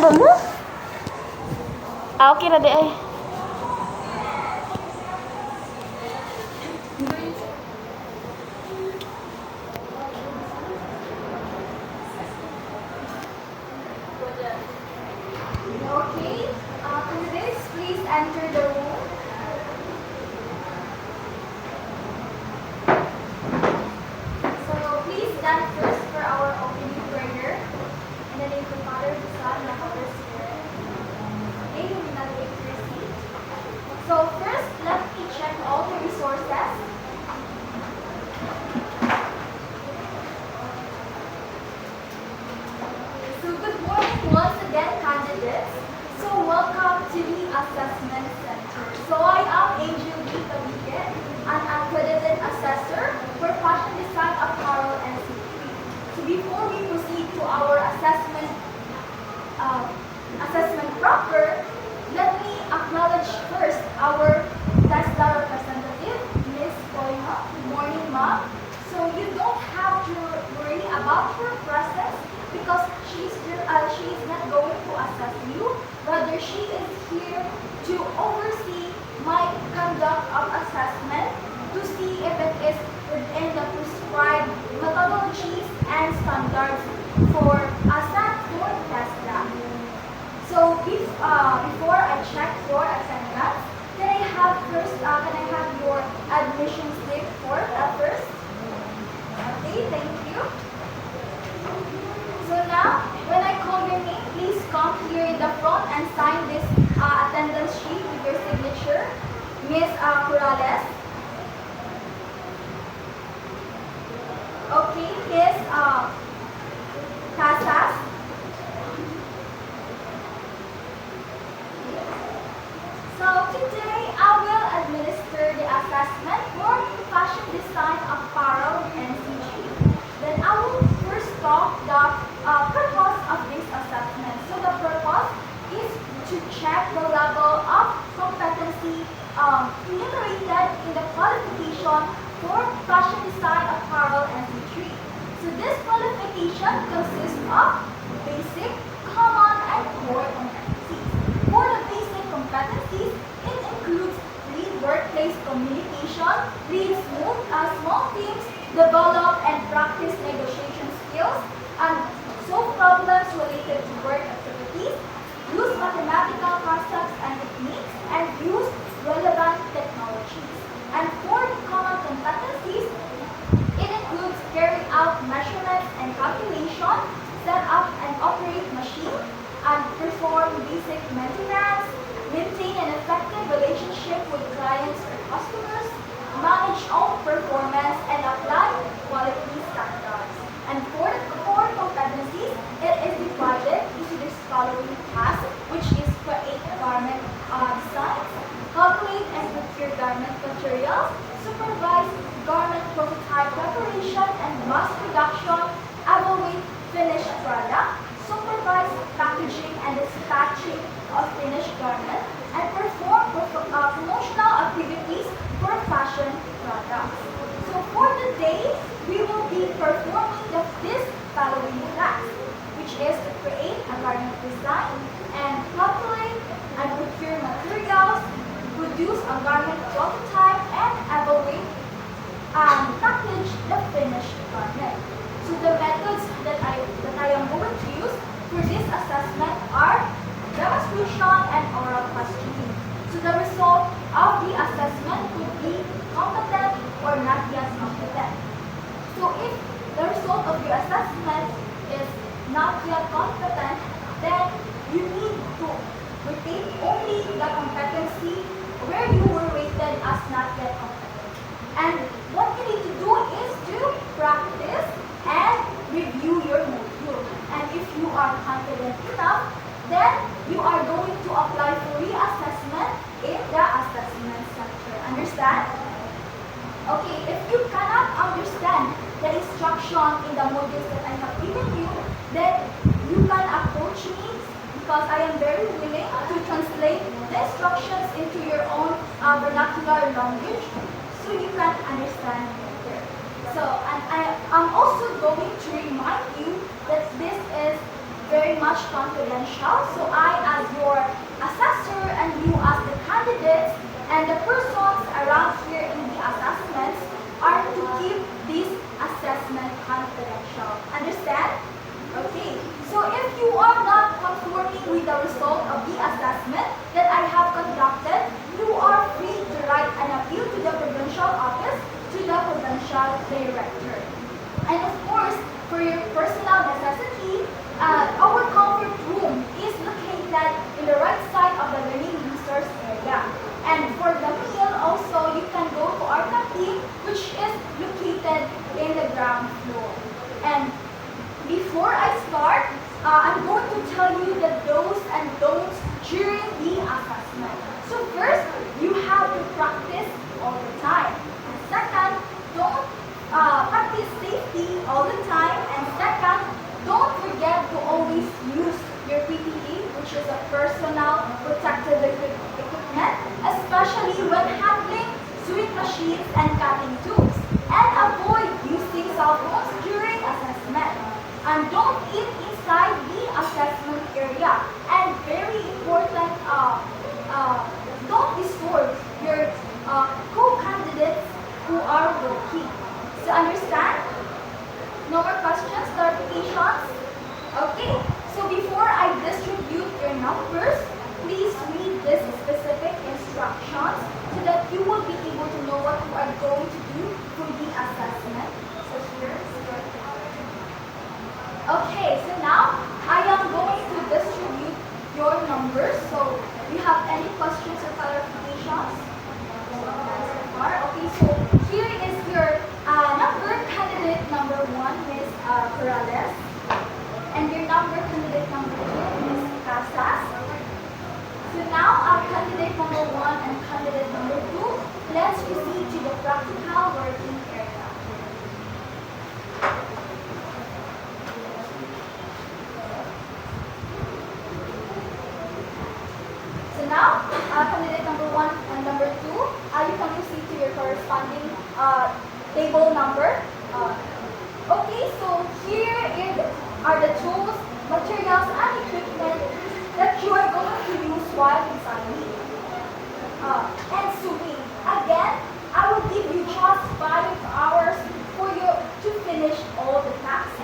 ba mo? Okay na di ay. Okay, candidates, please enter the room. So please stand first for our opening prayer. In the name of the Father, the Son, and the Holy Spirit. Okay, we will now take your seat. So first, let me check all the resources. So good morning once again, candidates. So welcome to the Assessment Center. So I am Angel Tabigue, an accredited assessor for fashion design, apparel, and CP. So before we proceed to our assessment proper, let me acknowledge first our TESDA representative, Ms. Koima. Good morning, ma'am. So you don't have to worry about her presence because she is not going to assess you. Rather, she is here to oversee my conduct of assessment to see if it is within the prescribed methodologies and standards for ASAT for TESDA. So before I check your attendance, can I have your admission slip first? Okay, thank you. So now, when I call your name, please come here in the front and sign this attendance sheet with your signature. Ms. Corrales. Okay, Ms. Casas. So today, I will administer the assessment for fashion design, apparel, and CG. Then I will first talk the purpose of this assessment. So the purpose is to check the level of competency enumerated in the qualification for fashion design, apparel, and CG. So this qualification consists of basic, common, and core competencies. For the basic competencies, it includes lead workplace communication, lead small teams, develop and practice negotiation skills, and solve problems related to work activities, use mathematical concepts and techniques, and use relevant technologies. And for common competencies, it includes carry out measurements and calculation, set up and operate machine, and perform basic maintenance, maintain an effective relationship with clients or customers, manage own performance, and apply quality standards. And for the core competencies, it is divided into the following tasks, which is create garment designs, calculate and procure garment materials, supervise garment prototype preparation and mass production, evaluate finished product, supervise packaging and dispatching of finished garment, and perform promotional activities for fashion products. So for today, we will be performing this following task, which is to create a garment design and calculate and procure materials, produce a garment prototype, and evaluate and package the finished garment. So the methods that I am going to use for this assessment are demonstration and oral questioning. So the result of the assessment could be competent or not yet competent. So if the result of your assessment is not yet competent, then you need to retain only the competency where you were rated as not yet competent. And what you need to do is to practice and review your module. And if you are confident enough, then you are going to apply for reassessment in the assessment center. Understand? Okay, if you cannot understand the instruction in the modules that I have given you, then you can approach me because I am very willing to translate the instructions into your own vernacular language so you can understand better. So, and I'm also going to remind you that this is very much much confidential. So I, as your assessor, and you as the candidates, and the persons around here in the assessments are to keep this assessment confidential. Understand? Okay. So if you are not conforming with the result of the assessment that I have conducted, you are free to write an appeal to the provincial office, to the provincial director. And of course, for your personal necessity, our comfort room is located in the right side of the learning resource area. And for the meal also, you can go to our canteen, which is located in the ground floor. And before I start, I'm going to tell you the do's and don'ts during the assessment. So first, you have to practice all the time. And second, don't practice safety all the time. And second, don't forget to always use your PPE, which is a personal protective equipment, especially when handling sewing machines and cutting tools. And avoid using cell phones during assessment. And don't eat inside the assessment area. And very important, don't disturb your co-candidates who are working. So understand? No more questions, clarifications? Okay. So before I distribute your numbers, please read these specific instructions so that you will be able to know what you are going to do for the assessment. So here's your Okay, so now I am going to distribute your numbers. So do you have any questions or clarifications? Okay, so here is your number, candidate number 1, Ms. Corrales. And your number, candidate number 2, Ms. Casas. So now candidate number 1 and candidate number 2, let's proceed to the practical working area. Now, candidate number 1 and number 2, you can proceed to your corresponding table number. Okay, so here are the tools, materials, and equipment that you are going to use while designing. And sewing. Again, I will give you just 5 hours for you to finish all the tasks.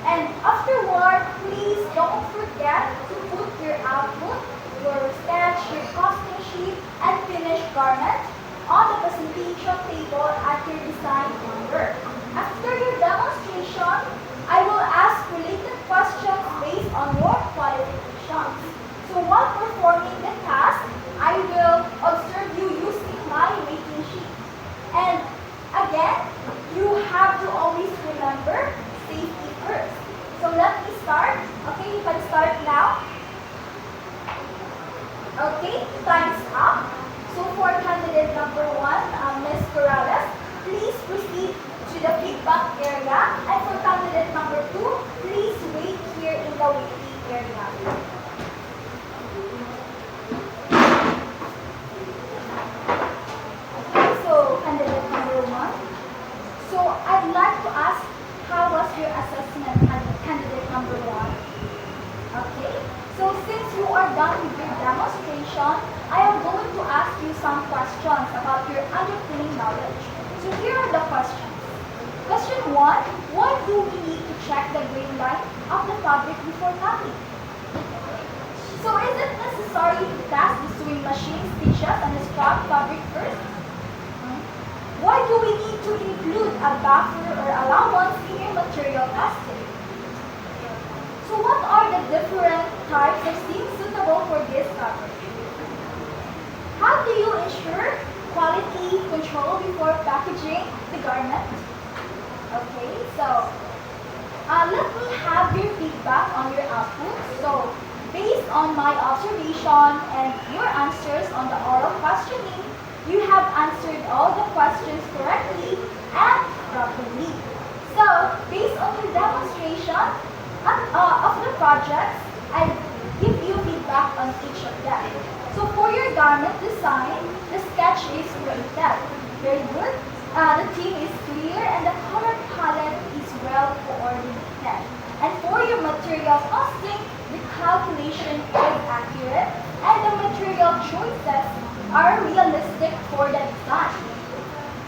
And afterward, please don't forget to put your output, your sketch, your costing sheet, and finished garment on the presentation table at your design number. After your demonstration, I will ask related questions based on your qualifications. So while performing the task, I will observe you using my rating sheet. And again, you have to always remember safety first. So let me start. Okay, you can start now. Okay, time's up. So for candidate number 1, Ms. Corrales, please proceed to the feedback area. And for candidate number 2, please wait here in the waiting area. Okay, so candidate number 1. So I'd like to ask, how was your assessment at candidate number 1? Okay. So since you are done with your demonstration, I am going to ask you some questions about your underpinning knowledge. So here are the questions. Question 1, why do we need to check the grain line of the fabric before cutting? So is it necessary to test the sewing machine stitches and the scrap fabric first? Why do we need to include a buffer or allowance in your material testing? So what are the different types of seams suitable for this coverage? How do you ensure quality control before packaging the garment? Okay, so let me have your feedback on your output. So based on my observation and your answers on the oral questioning, you have answered all the questions correctly and properly. So based on your demonstration, of the projects, I give you feedback on each of them. So for your garment design, the sketch is created. Very good. The theme is clear and the color palette is well coordinated. And for your material costing, the calculation is accurate and the material choices are realistic for the design.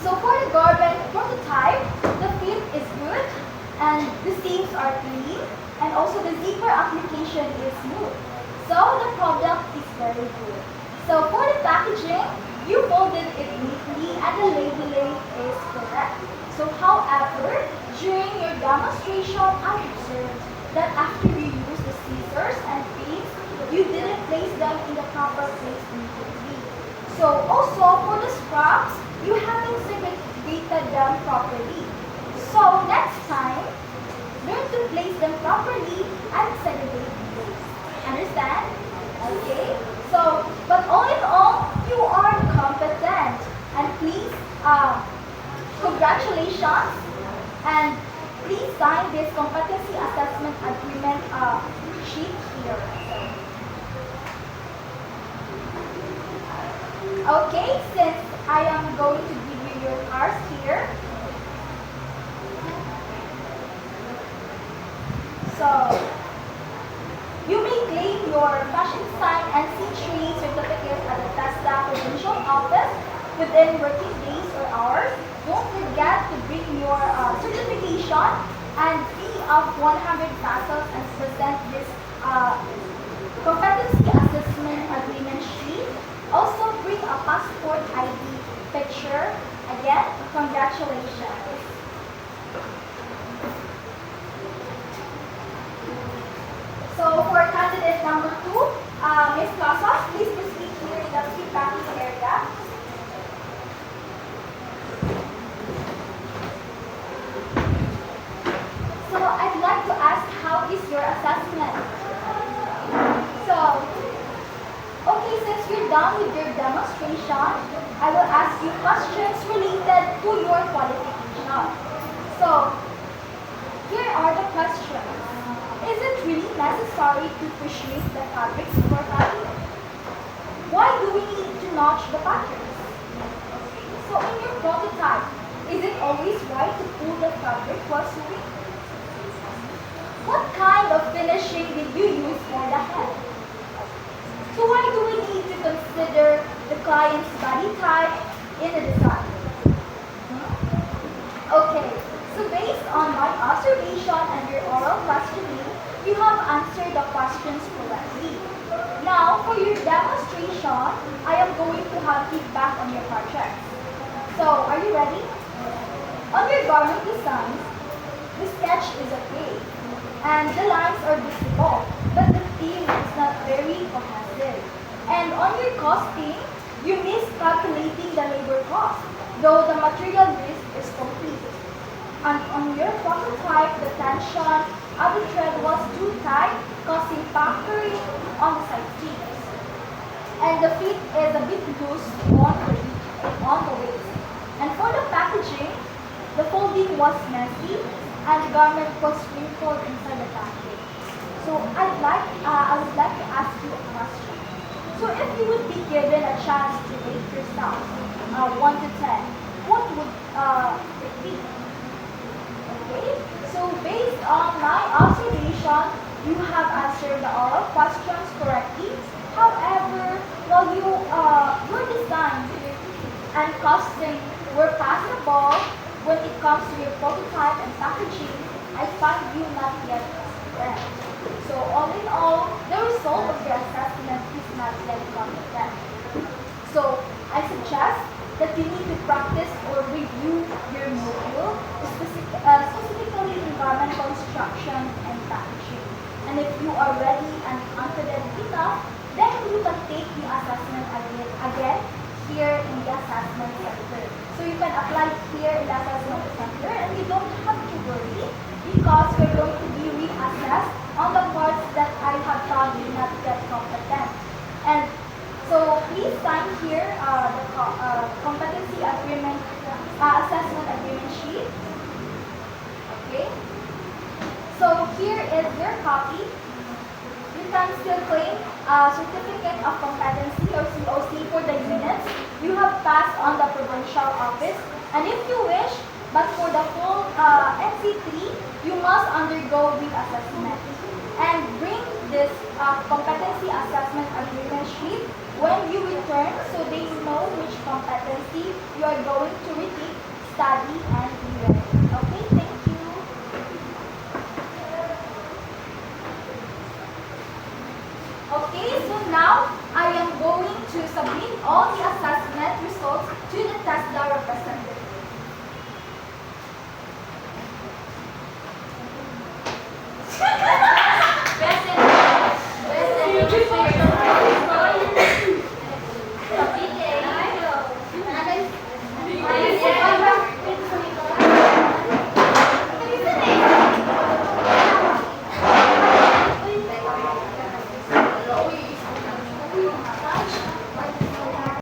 So for the garment prototype, the fit is good and the seams are clean and also the zipper application is smooth. So the product is very good. So for the packaging, you folded it neatly and the labeling is correct. So however, during your demonstration, I observed that after you use the scissors and pins, you didn't place them in the proper place immediately. So also for the scraps, you haven't segregated them properly. So next time, learn to place them properly and segregate them. Understand? Okay? So, but all in all, you are competent. And please, congratulations. And please sign this competency assessment agreement sheet here. Okay, since I am going to give you your cards here. So, you may claim your fashion design NC3 certificate at the TESDA Provincial Office within working days or hours. Don't forget to bring your certification and fee of 100 pesos and present this competency assessment agreement sheet. Also bring a passport ID picture. Again, congratulations. So for candidate number 2, Ms. Casas, please proceed here in the feedbacking area. So I'd like to ask, how is your assessment? So, okay, since you're done with your demonstration, I will ask you questions related to your qualification. So, here are the questions. Is it really necessary to appreciate the fabrics for cutting? Why do we need to notch the patterns? Okay. So in your prototype, is it always right to pull the fabric while sewing? What kind of finishing did you use for the hem? So why do we need to consider the client's body type in the design? Okay, so based on my observation and your oral questioning, you have answered the questions correctly. Now, for your demonstration, I am going to have feedback on your project. So, are you ready? On your garment designs, the sketch is okay, and the lines are visible, but the theme is not very cohesive. And on your costing, you missed calculating the labor cost, though the material list is complete. And on your prototype, the tension of the thread was too tight, causing puckering on the side seams. And the fit is a bit loose on the waist. And for the packaging, the folding was messy and the garment was wrinkled inside the package. So I would like to ask you a question. So if you would be given a chance to rate yourself 1 to 10, what would it be? Okay, so based on my observation, you have answered the oral questions correctly. However, while your design and costing were passable when it comes to your prototype and packaging, I find you not yet correct. So all in all, the result of your assessment is not yet competent. So I suggest that you need to practice or review your module, specifically in garment construction and packaging. And if you are ready and confident enough, then you can take the assessment again here in the assessment center. So you can apply here in the assessment center and you don't have to worry because we're going to be reassessed on the parts that I have found you not yet competent. And so please sign here the competency agreement, assessment agreement sheet. Okay. So here is your copy. You can still claim a certificate of competency or COC for the units you have passed on the provincial office. And if you wish, but for the full NC3, you must undergo reassessment and bring this competency assessment agreement sheet when you return, so they know which competency you are going to repeat, study, and be ready. Okay?